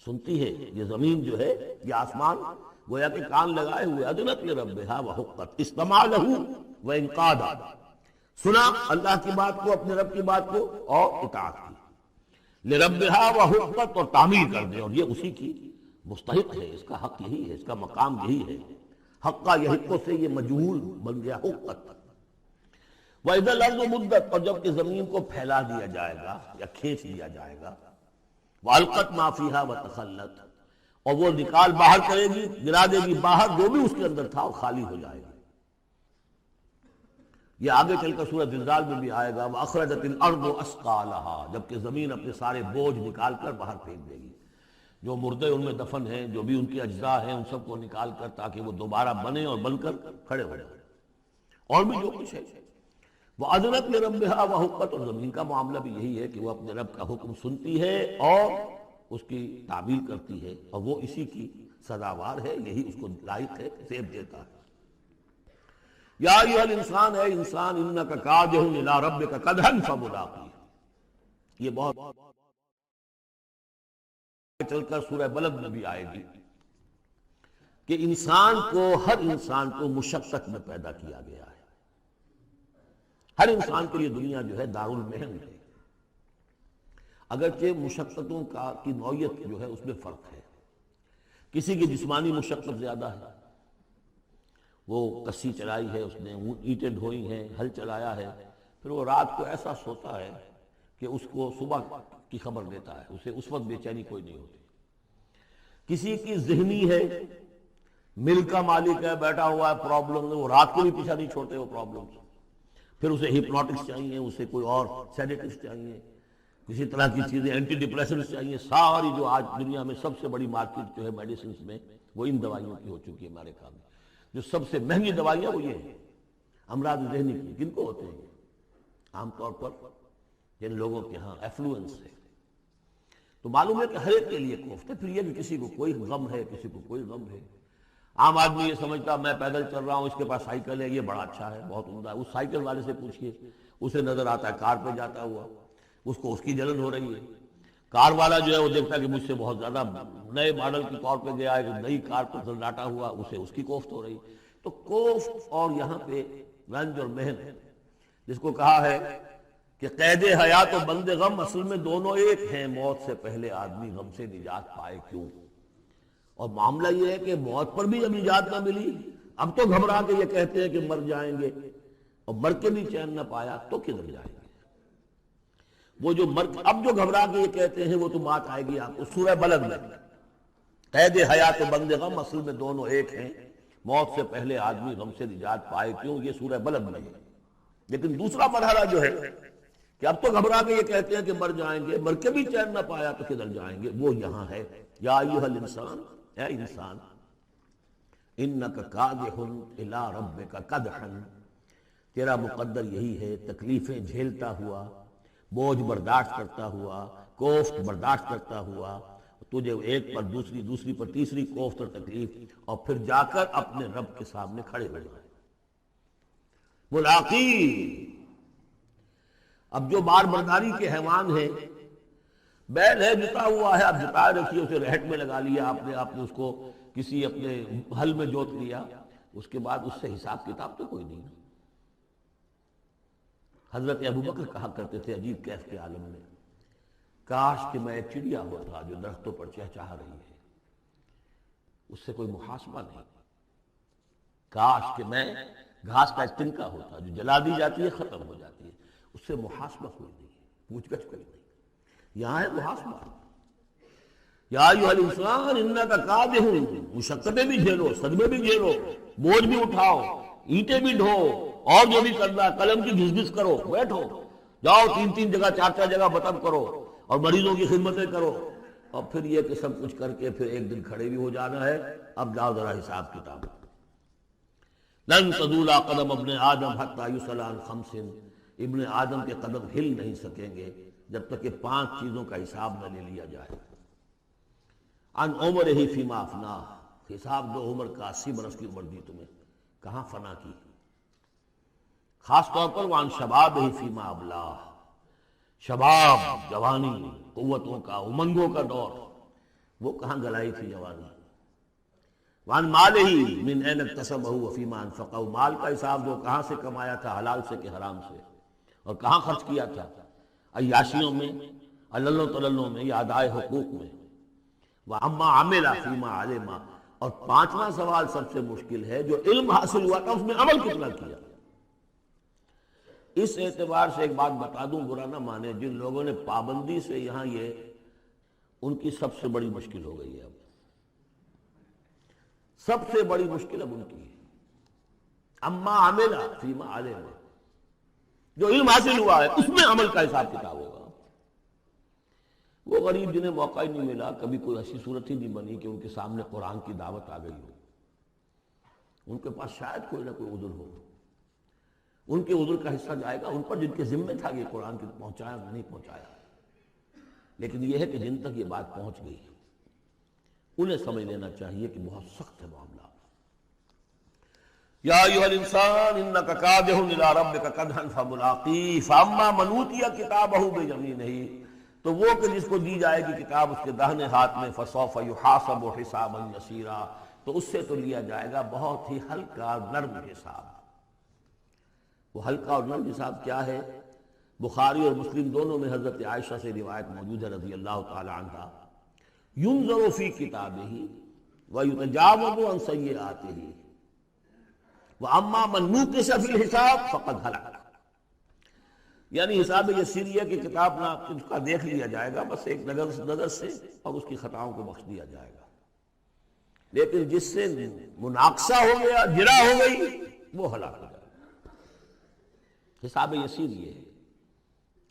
سنتی ہے یہ زمین جو ہے، یہ آسمان گویا کہ کان لگائے ہوئے، اذنت لربھا وحقت، استمع لہ وانقاد، سنا اللہ کی بات کو، اپنے رب کی بات کو، اور اطاعت کی، لربھا وحقت، اور تعمیر کر دے، اور یہ اسی کی مستحق ہے، اس کا حق یہی ہے، اس کا مقام یہی ہے۔ حقہ یحق سے یہ مجہول بن گیا حقت۔ وَإِذَا الْأَرْضُ مُدَّتْ، اور جب کہ زمین کو پھیلا دیا جائے گا یا کھینچ لیا جائے گا، وَأَلْقَتْ مَا فِيهَا وَتَخَلَّتْ، اور وہ نکال باہر کرے گی، گرا دے گی باہر جو بھی اس کے اندر تھا، اور خالی ہو جائے گی۔ یہ آگے چل کر سورہ زلزال میں بھی آئے گا، وَأَخْرَجَتِ الْأَرْضُ أَثْقَالَهَا، جب کہ زمین اپنے سارے بوجھ نکال کر باہر پھینک دے گی، جو مردے ان میں دفن ہیں، جو بھی ان کی اجزاء ہیں، ان سب کو نکال کر، تاکہ وہ دوبارہ بنے اور بن کر کھڑے ہو جائیں، اور بھی جو کچھ ہے۔ وَأَذْنَتْ لِرَبِّهَا وَحُقَّتْ، اور زمین کا معاملہ بھی یہی ہے کہ وہ اپنے رب کا حکم سنتی ہے اور اس کی تعمیل کرتی ہے، اور وہ اسی کی سزاوار ہے، یہی اس کو لائق ہے، زیب دیتا ہے۔ یا ایھا الانسان، اے انسان، انک کادح الی ربک کدحا فملاقیہ، یہ بہت چل کر سورہ بلد میں بھی آئے گی کہ انسان کو، ہر انسان کو مشقت میں پیدا کیا گیا ہے۔ ہر انسان کے لیے دنیا جو ہے دارالمحن ہے، اگرچہ مشقتوں کی نوعیت جو ہے اس میں فرق ہے۔ کسی کی جسمانی مشقت زیادہ ہے، وہ کسی چلائی ہے، اس نے اینٹیں ڈھوئی ہیں، ہل چلایا ہے، پھر وہ رات کو ایسا سوتا ہے کہ اس کو صبح کی خبر دیتا ہے، اسے اس وقت بے چینی کوئی نہیں ہوتی۔ کسی کی ذہنی ہے، مل کا مالک ہے، بیٹھا ہوا ہے، پرابلم ہے، وہ رات کو بھی پیچھا نہیں چھوڑتے وہ پرابلم، پھر اسے ہپنوٹکس چاہیے، اسے کوئی اور سیڈیٹس چاہیے، کسی طرح کی چیزیں، اینٹی ڈپریسنٹس چاہیے۔ ساری جو آج دنیا میں سب سے بڑی مارکیٹ جو ہے میڈیسنز میں، وہ ان دوائیوں کی ہو چکی ہے ہمارے کام میں۔ جو سب سے مہنگی دوائیاں وہ یہ ہیں، امراض ذہنی کی۔ کن کو ہوتے ہیں؟ عام طور پر جن لوگوں کے ہاں ایفلوئنس ہے۔ تو معلوم ہے کہ ہر ایک کے لیے کوفت ہے۔ پھر یہ کہ کسی کو کوئی غم ہے، کسی کو کوئی غم ہے۔ عام آدمی یہ سمجھتا میں پیدل چل رہا ہوں، اس کے پاس سائیکل ہے، یہ بڑا اچھا ہے، بہت عمدہ ہے۔ اس سائیکل والے سے پوچھئے، اسے نظر آتا ہے کار پہ جاتا ہوا، اس کو اس کی جلن ہو رہی ہے۔ کار والا جو ہے وہ دیکھتا ہے کہ مجھ سے بہت زیادہ نئے ماڈل کی طور پہ گیا ہے، کہ نئی کار پر سناٹا ہوا، اسے اس کی کوفت ہو رہی۔ تو کوفت اور یہاں پہ رنج اور محن، جس کو کہا ہے کہ قید حیات و بند غم اصل میں دونوں ایک ہیں، موت سے پہلے آدمی غم سے نجات پائے کیوں؟ اور معاملہ یہ ہے کہ موت پر بھی جب نجات نہ ملی، اب تو گھبرا کے یہ کہتے ہیں کہ مر جائیں گے، اور مر کے بھی چین نہ پایا تو کدھر جائیں گے؟ وہ جو اب جو گھبرا کے یہ کہتے ہیں وہ تو بات آئے گی آپ کو سورہ بلد میں۔ قید حیات و بند غم اصل میں دونوں ایک ہیں، موت سے پہلے آدمی غم سے نجات پائے کیوں، یہ سورہ بلد میں ہے۔ لیکن دوسرا مرحلہ جو ہے کہ اب تو گھبرا کے یہ کہتے ہیں کہ مر جائیں گے، مر کے بھی چین نہ پایا تو کدھر جائیں گے، وہ یہاں ہے۔ یا ایھا الانسان، اے انسان، انک کادح الی ربک کدحا، تیرا مقدر یہی ہے، تکلیفیں جھیلتا ہوا، بوجھ برداشت کرتا ہوا، کوفت برداشت کرتا ہوا، تجھے ایک پر دوسری، دوسری پر تیسری کوفت اور تکلیف، اور پھر جا کر اپنے رب کے سامنے کھڑے ہو جائیں۔ ملاقی، اب جو بار برداری کے حیوان ہیں، بیل ہے جتا ہوا ہے، آپ جتائے رکھیے، اسے رہٹ میں لگا لیا آپ نے اس کو کسی اپنے ہل میں جوت لیا، اس کے بعد اس سے حساب کتاب تو کوئی نہیں۔ حضرت ابوبکر کہا کرتے تھے عجیب کیف کے عالم میں، کاش کہ میں ایک چڑیا ہوتا جو درختوں پر چہچہا رہی ہے، اس سے کوئی محاسبہ نہیں۔ کاش کہ میں گھاس کا ایک تنکا ہوتا جو جلا دی جاتی ہے، ختم ہو جاتی ہے، اس سے محاسبہ کوئی نہیں ہے، پوچھ گچھ کوئی نہیں۔ یہاں ہے محاسبہ۔ یا ایھا الانسان انک کادح، مشقتیں بھی جھیلو، صدمے بھی جھیلو، بوجھ بھی اٹھاؤ، اینٹیں بھی ڈھو، اور جو بھی کرنا ہے، قلم کی گھس گھس کرو، بیٹھو، جاؤ 3 جگہ 4 جگہ بطن کرو، اور مریضوں کی خدمتیں کرو، اور پھر یہ کہ سب کچھ کر کے پھر ایک دن کھڑے بھی ہو جانا ہے۔ اب جاؤ ذرا حساب کتاب۔ لن تزول قدم ابن آدم حتی یسأل عن خمس، ابن آدم کے قدم ہل نہیں سکیں گے جب تک کہ 5 چیزوں کا حساب نہ لے لیا جائے۔ عن عمرہ فیما افناہ، حساب دو عمر کا، 80 برس کی عمر دی تمہیں، کہاں فنا کی؟ خاص طور پر وعن شبابہ فیما ابلاہ، شباب، جوانی، قوتوں کا، امنگوں کا دور، وہ کہاں گلائی تھی جوانی. وان مالہ من این اکتسبہ وفیما انفقہ، مال کا حساب جو کہاں سے کمایا تھا، حلال سے کہ حرام سے، اور کہاں خرچ کیا تھا، عیاشیوں میں، عللوں تللوں میں، یا ادائے حقوق میں. وَأَمَّا عَمِلَ فِيمَا عَلِمَ، اور پانچواں سوال سب سے مشکل ہے، جو علم حاصل ہوا تھا اس میں عمل کتنا کیا. اس اعتبار سے ایک بات بتا دوں، برا نہ مانے، جن لوگوں نے پابندی سے یہاں، یہ ان کی سب سے بڑی مشکل ہو گئی ہے. اب سب سے بڑی مشکل اب ان کی ہے. اما عمل فیما علم، جو علم حاصل ہوا ہے اس میں عمل کا حساب کتاب ہوگا. وہ غریب جنہیں موقع ہی نہیں ملا، کبھی کوئی ایسی صورت ہی نہیں بنی کہ ان کے سامنے قرآن کی دعوت آ گئی ہو، ان کے پاس شاید کوئی نہ کوئی عذر ہو، ان کے عذر کا حصہ جائے گا ان پر جن کے ذمہ تھا کہ قرآن کی پہنچایا نہیں پہنچایا. لیکن یہ ہے کہ جن تک یہ بات پہنچ گئی انہیں سمجھ لینا چاہیے کہ بہت سخت ہے معاملہ. یا ایھا الانسان انک کادح الی ربک کدحا فملاقیہ فاما من اوتی کتابہ بیمینہ، تو وہ کہ جس کو دی جائے گی کتاب اس کے داہنے ہاتھ میں، فسوف یحاسب حسابا یسیرا، تو اس سے تو لیا جائے گا بہت ہی ہلکا نرم حساب. وہ ہلکا اور نرم حساب کیا ہے؟ بخاری اور مسلم دونوں میں حضرت عائشہ سے روایت موجود ہے رضی اللہ تعالی عنہا، ینظر فی کتابہ ویتجاوز عن سیئاتہ واما من نوقش فی الحساب فقد ہلک. یعنی حساب یسیریہ کی کتاب نہ اس کا دیکھ لیا جائے گا بس ایک نظر سے، اور اس کی خطاؤں کو بخش دیا جائے گا. لیکن جس سے مناقصہ ہو گیا، جرا ہو گئی، وہ ہلاک ہو جائے گا. حساب یسیر یہ ہے،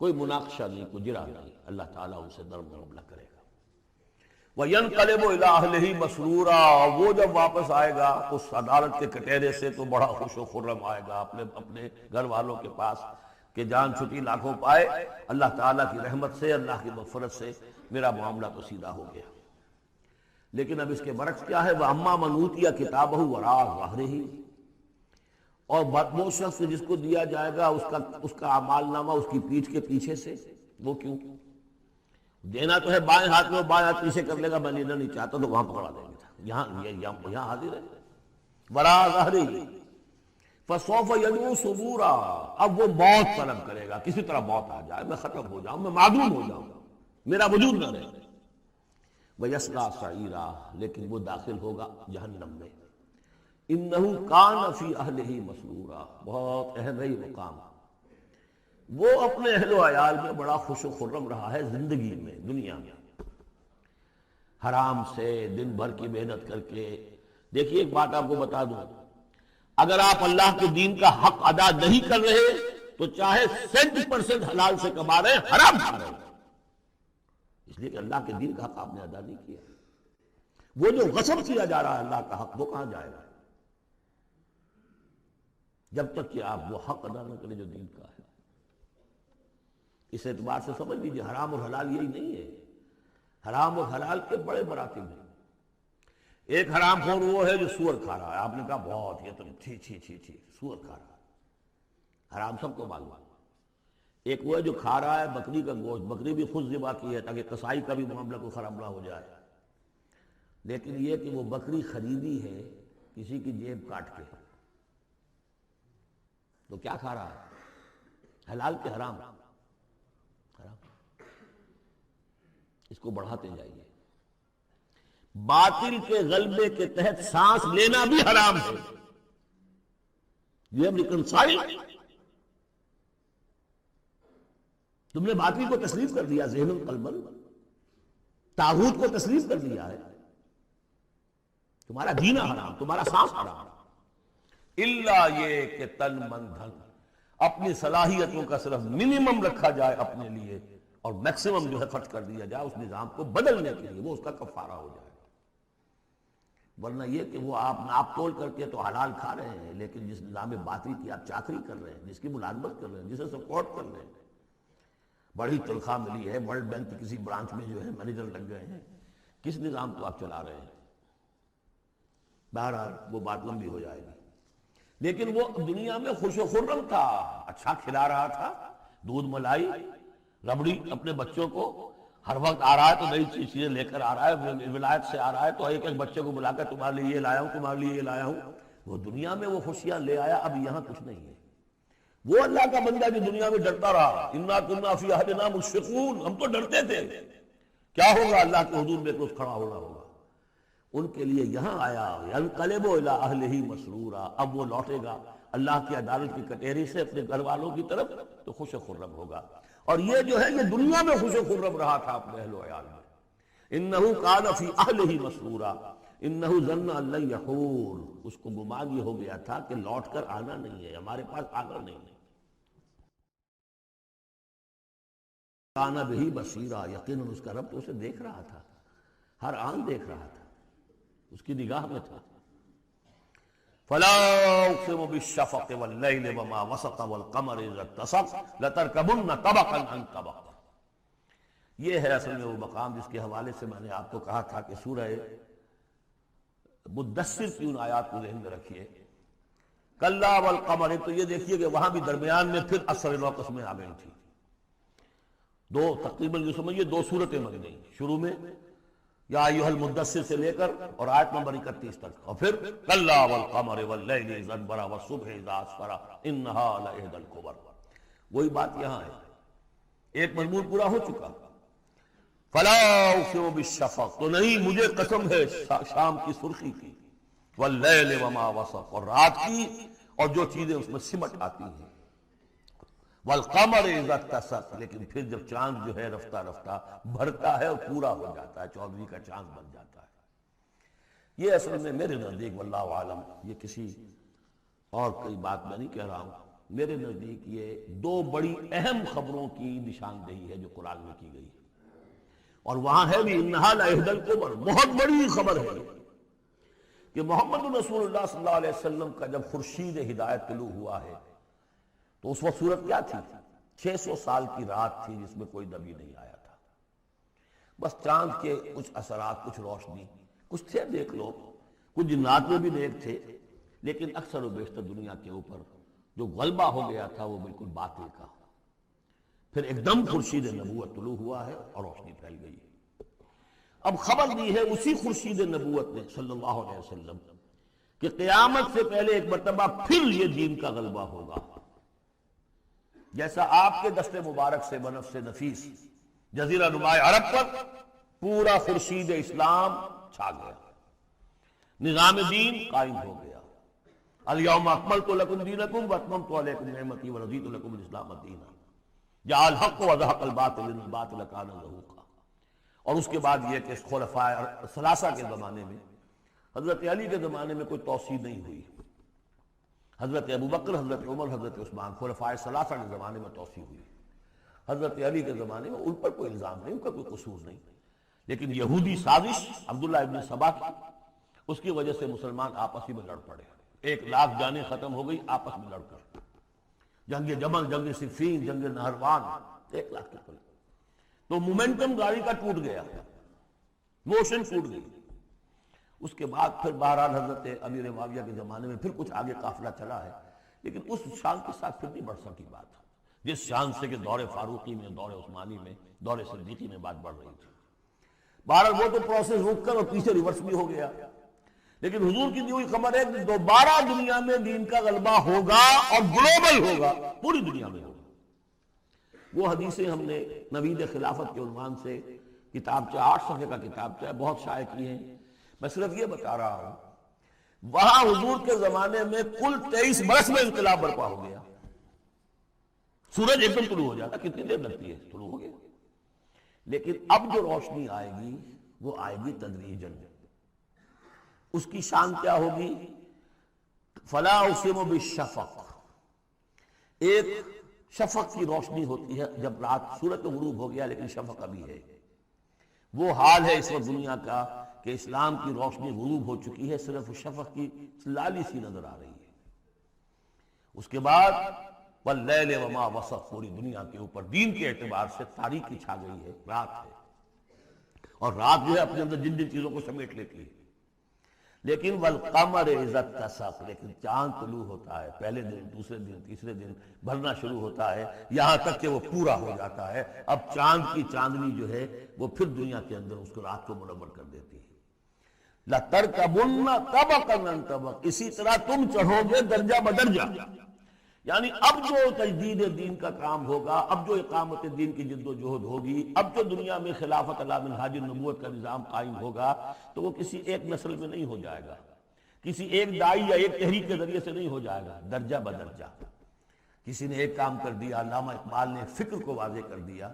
کوئی مناقشہ نہیں، کوئی جرا نہیں، اللہ تعالیٰ ان سے نرم معاملہ کرے گا. وَيَنْقَلِبُ إِلَىٰ أَهْلِهِ مَسْرُورًا، وہ جب واپس آئے گا اس عدالت کے کٹہرے سے تو بڑا خوش و خرم آئے گا اپنے گھر والوں کے پاس کہ جان چھٹی لاکھوں پائے، اللہ تعالیٰ کی رحمت سے، اللہ کی مغفرت سے میرا معاملہ تو سیدھا ہو گیا. لیکن اب اس کے برعکس کیا ہے؟ وَأَمَّا مَنْ أُوتِیَ کِتَابَهُ وَرَاءَ ظَهْرِهِ، اور وہ شخص جس کو دیا جائے گا اس کا اعمال نامہ اس کی پیٹھ کے پیچھے سے. وہ کیوں؟ دینا تو ہے بائیں ہاتھ میں، بائیں ہاتھ پیچھے کر لے گا، میں لینا نہیں چاہتا تو وہاں پکڑا دیں گے، یہاں حاضر ہے. وَرَاءَ ظَهْرِهِ فَسَوْفَ يَدْعُو ثُبُورًا، اب وہ موت طلب کرے گا، کسی طرح موت آ جائے، میں ختم ہو جاؤں، میں معدوم ہو جاؤں، میرا وجود نہ رہے. وَيَصْلَىٰ سَعِيرًا، لیکن وہ داخل ہوگا جہنم میں. اِنَّهُ كَانَ فِي أَهْلِهِ مَسْرُورًا، بہت اہم ہے یہ مقام. وہ اپنے اہل و عیال میں بڑا خوش و خرم رہا ہے زندگی میں، دنیا میں، حرام سے دن بھر کی محنت کر کے. دیکھیے ایک بات آپ کو بتا دوں، اگر آپ اللہ کے دین کا حق ادا نہیں کر رہے تو چاہے 100% حلال سے کما رہے ہیں، حرام کھا رہے ہیں، اس لیے کہ اللہ کے دین کا حق آپ نے ادا نہیں کیا. وہ جو غصب کیا جا رہا ہے اللہ کا حق، وہ کہاں جائے گا جب تک کہ آپ وہ حق ادا نہ کریں جو دین کا ہے. اس اعتبار سے سمجھ لیجیے حرام اور حلال یہی نہیں ہے، حرام اور حلال کے بڑے مراتب ہیں. ایک حرام خور وہ ہے جو سور کھا رہا ہے، آپ نے کہا بہت یہ تو چھی چھی چھی چھی سور کھا رہا ہے، حرام سب کو معلوم. ایک وہ ہے جو کھا رہا ہے بکری کا گوشت، بکری بھی خود ذبح کی ہے تاکہ قصائی کا بھی معاملہ کو خراب نہ ہو جائے. لیکن یہ کہ وہ بکری خریدی ہے کسی کی جیب کاٹ کے، تو کیا کھا رہا ہے؟ حلال کے حرام. اس کو بڑھاتے جائیے. باطل کے غلبے کے تحت سانس لینا بھی حرام ہے. یہ ریکنسائل، تم نے باطل کو تسلیم کر دیا، ذہن قلبن، طاغوت کو تسلیم کر دیا ہے، تمہارا جینا حرام، تمہارا سانس حرام. الا یہ کہ تن من دھن، اپنی صلاحیتوں کا صرف منیمم رکھا جائے اپنے لیے اور میکسیمم جو ہے خرچ کر دیا جائے اس نظام کو بدلنے کے لیے، وہ اس کا کفارہ ہو جائے. ورنہ یہ کہ وہ آپ ناپ تول کر کے تو حلال کھا رہے ہیں، لیکن جس نظام باطل کی آپ چاکری کر رہے ہیں، جس کی ملازمت کر رہے ہیں، جسے سپورٹ کر رہے ہیں، بڑی تنخواہ ملی ہے، ورلڈ بینک کی کسی برانچ میں جو ہے مینیجر لگ گئے ہیں، کس نظام کو آپ چلا رہے ہیں؟ بہرحال وہ بات لمبی ہو جائے گی. لیکن وہ دنیا میں خوش و خرم تھا، اچھا کھلا رہا تھا، دودھ ملائی ربڑی اپنے بچوں کو، ہر وقت آ رہا ہے تو نئی چیزیں لے کر آ رہا ہے، ولایت سے آ رہا ہے تو ایک ایک بچے کو بلا کر تمہارے لیے یہ لایا ہوں، تمہارے لیے یہ لایا ہوں. وہ دنیا میں وہ خوشیاں لے آیا، اب یہاں کچھ نہیں ہے. وہ اللہ کا بندہ جو دنیا میں ڈرتا رہا، انا کنا فی اہلنا مشفقون، ہم تو ڈرتے تھے کیا ہوگا، اللہ کے حضور میں روز کھڑا ہونا ہوگا. ان کے لیے یہاں آیا ینقلب الی اہلہ مسرورا، اب وہ لوٹے گا اللہ کی عدالت کی کٹہری سے اپنے گھر والوں کی طرف تو خوش و خرم ہوگا. اور یہ جو ہے یہ دنیا میں خوش و خرم رہا تھا اپنے اہل و عیال میں. انہ کان فی اہلہ مسرورا انہ ظن ان لن یحور، اس کو گمان یہ ہو گیا تھا کہ لوٹ کر آنا نہیں ہے، ہمارے پاس آنا نہیں ہے. کان بہ بصیرا، یقیناً اس کا رب تو اسے دیکھ رہا تھا، ہر آن دیکھ رہا تھا، اس کی نگاہ میں تھا. فلا اقسم بالشفق واللیل وما وسق والقمر اذا اتسق لترکبن طبقا عن طبق. یہ ہے اصل میں وہ مقام جس کے حوالے سے میں نے آپ کو کہا تھا کہ سورہ مدثر کی ان آیات کو ذہن میں رکھیے. کلا والقمر، تو یہ دیکھیے کہ وہاں بھی درمیان میں پھر اثر نو قسمیں آ گئی تھی. دو تقریباً جو سمجھیے دو صورتیں بن گئیں، شروع میں یا ایھا المدثر سے لے کر اور آیت نمبر 31 تک، اور پھر کلا والقمر واللیل اذا ادبر والصبح اذا اسفر انھا لإحدی الکبر. وہی بات یہاں ہے، ایک مضمون پورا ہو چکا. فلا اقسم بالشفق، تو نہیں مجھے قسم ہے شام کی سرخی کی، واللیل وما وسق، اور رات کی اور جو چیزیں اس میں سمٹ آتی ہیں، والقمر اذا اتسق، لیکن پھر جب چاند جو ہے رفتہ رفتہ بھرتا ہے اور پورا ہو جاتا ہے، 14ویں کا چاند بن جاتا ہے. یہ اصل میں میرے نزدیک واللہ عالم، یہ کسی اور کوئی بات میں نہیں کہہ رہا ہوں، میرے نزدیک یہ دو بڑی اہم خبروں کی نشاندہی ہے جو قرآن میں کی گئی ہے. اور وہاں ہے بھی انہا لإحدی الکبر، بہت بڑی خبر ہے کہ محمد رسول اللہ صلی اللہ علیہ وسلم کا جب خورشید ہدایت طلوع ہوا ہے تو اس وقت صورت کیا تھی؟ 600 سال کی رات تھی جس میں کوئی نبی نہیں آیا تھا. بس چاند کے کچھ اثرات، کچھ روشنی، کچھ تھے دیکھ لو، کچھ جنات میں بھی نیک تھے، لیکن اکثر و بیشتر دنیا کے اوپر جو غلبہ ہو گیا تھا وہ بالکل باطل کا. پھر ایک دم خورشید نبوت طلوع ہوا ہے اور روشنی پھیل گئی. اب خبر دی ہے اسی خورشید نبوت نے صلی اللہ علیہ وسلم کہ قیامت سے پہلے ایک مرتبہ پھر یہ دین کا غلبہ ہوگا. جیسا آپ کے دست مبارک سے بنفس نفیس جزیرہ نماء عرب پر پورا خورشید اسلام چھا گیا، نظام دین قائم ہو گیا. الیوم اکملت لکم دینکم واتممت علیکم نعمتی ورضیت لکم الاسلام دینا. جاء الحق وزهق الباطل ان الباطل کان زهوقا. اور اس کے بعد یہ کہ خلفاء ثلاثہ کے زمانے میں، حضرت علی کے زمانے میں کوئی توسیع نہیں ہوئی، حضرت ابوبکر، حضرت عمر، حضرت عثمان، خلفاء ثلاثہ کے زمانے میں توسیع ہوئی. حضرت علی کے زمانے میں ان پر کوئی الزام نہیں، ان کا کوئی قصور نہیں، لیکن یہودی سازش عبداللہ ابن سبا کی، اس کی وجہ سے مسلمان آپس ہی میں لڑ پڑے. 1,00,000 جانیں ختم ہو گئی آپس میں لڑ کر. جنگ جمل، جنگ صفین، جنگ نہروان، 1,00,000 کے قریب. تو مومنٹم گاڑی کا ٹوٹ گیا، موشن ٹوٹ گئی. اس کے بعد پھر بہرحال حضرت امیر معاویہ کے زمانے میں پھر کچھ آگے قافلہ چلا ہے، لیکن اس شان کے ساتھ پھر نہیں بڑھ سکی بات، جس شان سے کہ دور فاروقی میں، دور عثمانی میں، دور صدیقی میں بات بڑھ رہی تھی. بہرحال وہ تو پروسیس رک کر اور پیچھے ریورس بھی ہو گیا. لیکن حضور کی دی ہوئی خبر ہے کہ دوبارہ دنیا میں دین کا غلبہ ہوگا اور گلوبل ہوگا، پوری دنیا میں ہوگا. وہ حدیثیں ہم نے نوید خلافت کے عنوان سے کتابچہ 8 صفحے کا کتابچہ بہت شائع کی ہیں. میں صرف یہ بتا رہا ہوں وہاں حضور کے زمانے میں کل 23 برس میں انقلاب برپا ہو گیا. سورج ایک دم طلوع ہو جاتا، کتنی دیر لگتی ہے، طلوع ہو گیا. لیکن اب جو روشنی آئے گی وہ آئے گی تدریجاً. اس کی شان کیا ہوگی؟ فلا اقسم بالشفق، ایک شفق کی روشنی ہوتی ہے جب رات سورج تو غروب ہو گیا لیکن شفق ابھی ہے. وہ حال ہے اس وقت دنیا کا کہ اسلام کی روشنی غروب ہو چکی ہے، صرف شفق کی لالی سی نظر آ رہی ہے. اس کے بعد واللیل وما وسق، پوری دنیا کے اوپر دین کے اعتبار سے تاریکی چھا گئی ہے، رات ہے. اور رات جو ہے اپنے اندر جن جن چیزوں کو سمیٹ لیتی ہے. لیکن والقمر اذا اتسق، لیکن چاند طلوع ہوتا ہے پہلے دن، دوسرے دن، تیسرے دن بھرنا شروع ہوتا ہے یہاں تک کہ وہ پورا ہو جاتا ہے۔ اب چاند کی چاندنی جو ہے وہ پھر دنیا کے اندر اس کو رات کو منور کر دیتی ہے۔ لَتَرْكَبُنَّ طَبَقًا عَنْ طَبَقٍ، اسی طرح تم چڑھو گے درجہ بدرجہ، یعنی اب جو تجدید دین کا کام ہوگا، اب جو اقامت دین کی جد و جہد ہوگی، اب جو دنیا میں خلافت علی منہاج النبوت کا نظام قائم ہوگا، تو وہ کسی ایک نسل میں نہیں ہو جائے گا، کسی ایک دائی یا ایک تحریک کے ذریعے سے نہیں ہو جائے گا، درجہ بدرجہ۔ کسی نے ایک کام کر دیا، علامہ اقبال نے فکر کو واضح کر دیا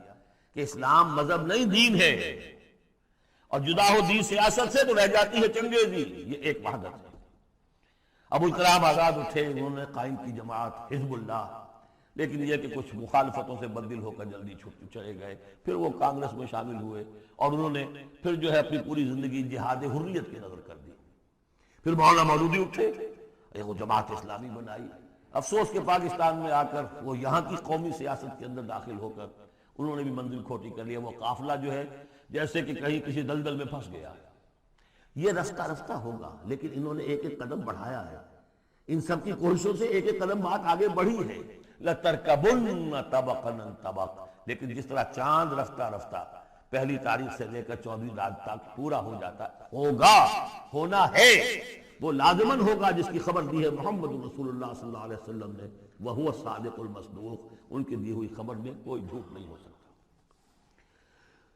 کہ اسلام مذہب نہیں دین ہے، اور جدا ہو دین سیاست سے تو رہ جاتی ہے چنگیزی، یہ ایک وحدت ہے۔ ابو الکلام آزاد اٹھے، انہوں نے قائم کی جماعت حزب اللہ، لیکن یہ کہ کچھ مخالفتوں سے بددل ہو کر جلدی چلے گئے، پھر وہ کانگریس میں شامل ہوئے، اور انہوں نے پھر جو ہے اپنی پوری زندگی جہاد حریت کی نظر کر دی۔ پھر مولانا مودودی اٹھے، ایک وہ جماعت اسلامی بنائی۔ افسوس کہ پاکستان میں آ کر وہ یہاں کی قومی سیاست کے اندر داخل ہو کر انہوں نے بھی منزل کھوٹی کر لیا۔ وہ قافلہ جو ہے جیسے کہ کہیں کسی دلدل میں پھنس گیا ہے۔ یہ رفتہ رفتہ ہوگا، لیکن انہوں نے ایک ایک قدم بڑھایا ہے، ان سب کی کوششوں سے ایک ایک قدم بات آگے بڑھی ہے۔ لَتَرْكَبُنَّ طَبَقًا عَنْ طَبَقٍ، لیکن جس طرح چاند رفتہ رفتہ پہلی تاریخ سے لے کر 14ویں رات تک پورا ہو جاتا ہوگا، ہونا ہے، وہ لازماً ہوگا، جس کی خبر دی ہے محمد رسول اللہ صلی اللہ علیہ وسلم نے، وَهُوَ الصَّادِقُ الْمَصْدُوقُ، ان کی دی ہوئی خبر میں کوئی جھوٹ نہیں ہو سکتا۔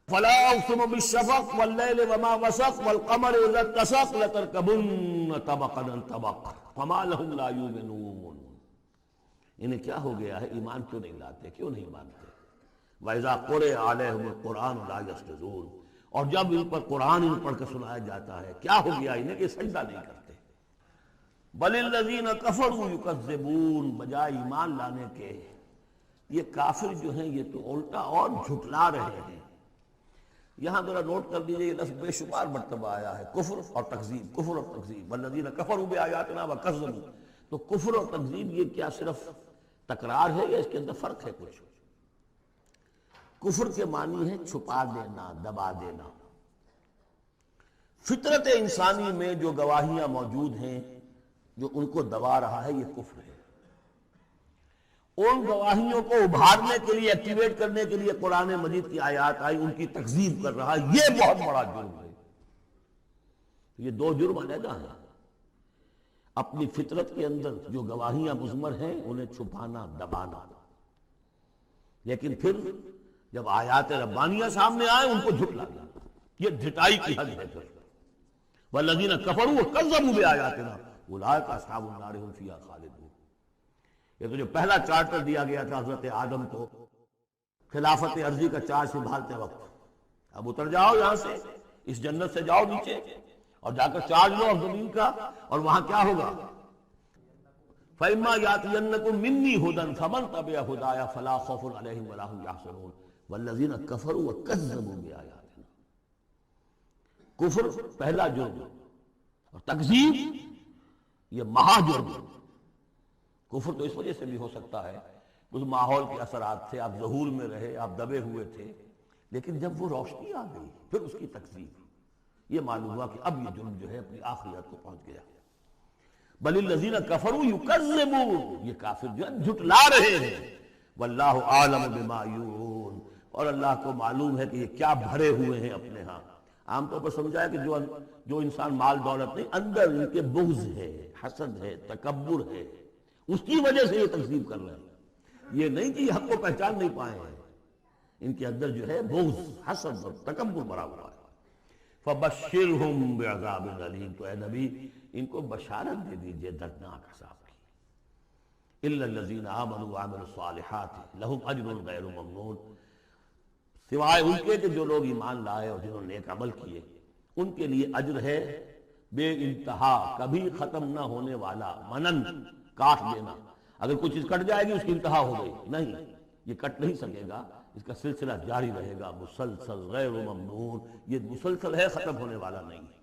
فَلَا أُقْسِمُ بِالشَّفَقِ وَاللَّيْلِ وَمَا وَسَقَ وَالْقَمَرِ إِذَا اتَّسَقَ لَتَرْكَبُنَّ طَبَقًا عَنْ طَبَقٍ فَمَا لَهُمْ لَا يُؤْمِنُونَ۔ انہیں کیا ہو گیا ہے، ایمان کیوں نہیں لاتے، کیوں نہیں مانتے؟ وَإِذَا قُرِئَ عَلَيْهِمُ الْقُرْآنُ لَا يَسْجُدُونَ، اور جب ان پر قرآن ان پڑھ کر سنایا جاتا ہے کیا ہو گیا انہیں کہ سجدہ نہیں کرتے۔ بَلِ الَّذِينَ كَفَرُوا يُكَذِّبُونَ، بجائے ایمان لانے کے یہ کافر جو ہیں یہ تو الٹا اور جھٹلا رہے ہیں۔ یہاں ذرا نوٹ کر دیجئے، یہ لفظ بے شمار مرتبہ آیا ہے، کفر اور تکذیب، کفر اور تکذیب، والذین کفروا بآیاتنا وکذبوا۔ تو کفر اور تکذیب یہ کیا صرف تکرار ہے یا اس کے اندر فرق ہے کچھ؟ کفر کے معنی ہے چھپا دینا، دبا دینا۔ فطرت انسانی میں جو گواہیاں موجود ہیں جو ان کو دبا رہا ہے، یہ کفر ہے۔ ان گواہیوں کو ابھارنے کے لیے، ایکٹیویٹ کرنے کے لیے قرآن مجید کی آیات آئی، ان کی تکذیب کر رہا ہے، یہ بہت بڑا جرم ہے۔ یہ دو جرم علیحدہ ہیں۔ اپنی فطرت کے اندر جو گواہیاں مضمر ہیں انہیں چھپانا، دبانا، لیکن پھر جب آیات ربانیہ سامنے آئے ان کو جھٹلانا، یہ ڈھٹائی کی حد ہے۔ پھر والذین کفروا وکذبوا بآیاتنا اولئک اصحاب النار هم فیہا خالدون۔ یہ تو جو پہلا چارٹر دیا گیا تھا حضرت آدم کو خلافت عرضی کا چارج سنبھالتے وقت، اب اتر جاؤ یہاں سے، اس جنت سے جاؤ نیچے اور جا کر چارج لو اب زمین کا، اور وہاں کیا ہوگا؟ فَإِمَّا يَأْتِيَنَّكُم مِّنِّي هُدًى فَمَن تَبِعَ هُدَايَ فَلَا خَوْفٌ عَلَيْهِمْ وَلَا هُمْ يَحْزَنُونَ وَالَّذِينَ كَفَرُوا وَكَذَّبُوا بِآيَاتِنَا۔ کفر پہلا جرم اور تکذیب یہ مہا جرم۔ کفر تو اس وجہ سے بھی ہو سکتا ہے اس ماحول کے اثرات تھے، آپ ظہور میں رہے، آپ دبے ہوئے تھے، لیکن جب وہ روشنی آ گئی پھر اس کی تکذیب، یہ معلوم ہوا کہ اب یہ جرم جو ہے اپنی آخری حد کو پہنچ گیا۔ بل الذین کفروا یکذبون، یہ کافر جو ہے جھٹلا رہے ہیں۔ واللہ عالم بما یوعون، اور اللہ کو معلوم ہے کہ یہ کیا بھرے ہوئے ہیں اپنے ہاں۔ عام طور پر سمجھا ہے کہ جو انسان مال دولت نہیں، اندر ان کے بغض ہے، حسد ہے، تکبر ہے، اس کی وجہ سے یہ تکذیب کر رہے ہیں۔ یہ نہیں کہ یہ حق کو پہچان نہیں پائے ہیں، ان کے اندر جو ہے بغض، حسد اور تکبر بھرا ہوا ہے۔ فَبَشِّرْهُمْ بِعَذَابٍ أَلِيمٍ، تو اے نبی ان کو بشارت دے دیجئے دردناک عذاب کی۔ إِلَّا الَّذِينَ آمَنُوا وَعَمِلُوا الصَّالِحَاتِ لَهُمْ أَجْرٌ غَيْرُ مَمْنُونٍ، سوائے ان کے کہ جو لوگ ایمان لائے اور جنہوں نے نیک عمل کیے، ان کے لیے اجر ہے بے انتہا، کبھی ختم نہ ہونے والا، منن کاٹ دینا۔ اگر کوئی چیز کٹ جائے گی اس کی انتہا ہو گئی، نہیں، یہ کٹ نہیں سکے گا، اس کا سلسلہ جاری رہے گا مسلسل، غیر ممنون، یہ مسلسل ہے، ختم ہونے والا نہیں ہے۔